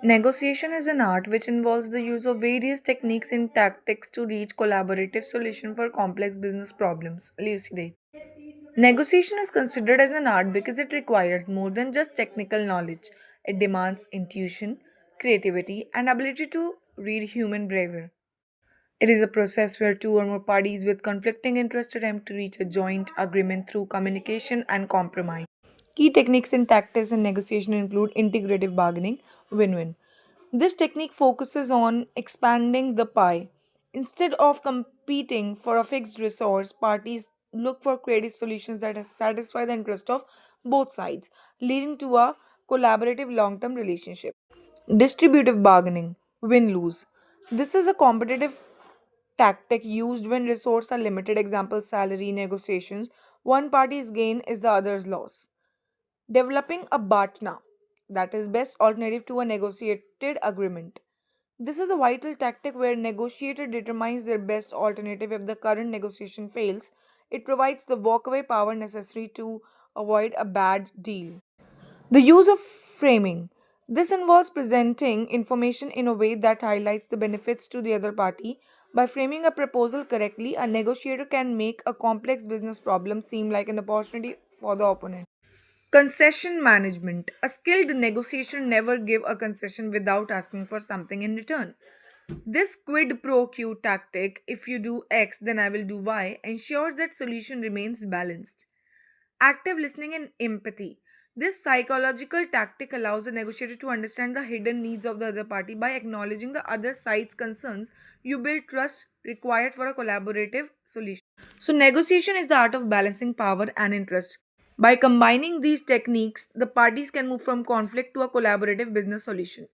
Negotiation is an art which involves the use of various techniques and tactics to reach collaborative solution for complex business problems. Elucidate. Negotiation is considered as an art because it requires more than just technical knowledge. It demands intuition, creativity, and ability to read human behavior. It is a process where two or more parties with conflicting interests attempt to reach a joint agreement through communication and compromise. Key techniques and tactics in negotiation include integrative bargaining, win win. This technique focuses on expanding the pie. Instead of competing for a fixed resource, parties look for creative solutions that satisfy the interest of both sides, leading to a collaborative long term relationship. Distributive bargaining, win lose. This is a competitive tactic used when resources are limited. Example, salary negotiations. One party's gain is the other's loss. Developing a BATNA, that is best alternative to a negotiated agreement. This is a vital tactic where negotiator determines their best alternative if the current negotiation fails. It provides the walkaway power necessary to avoid a bad deal. The use of framing. This involves presenting information in a way that highlights the benefits to the other party. By framing a proposal correctly, a negotiator can make a complex business problem seem like an opportunity for the opponent. Concession management. A skilled negotiator never give a concession without asking for something in return. This quid pro quo tactic, if you do X, then I will do Y, ensures that solution remains balanced. Active listening and empathy. This psychological tactic allows a negotiator to understand the hidden needs of the other party by acknowledging the other side's concerns. You build trust required for a collaborative solution. So, negotiation is the art of balancing power and interest. By combining these techniques, the parties can move from conflict to a collaborative business solution.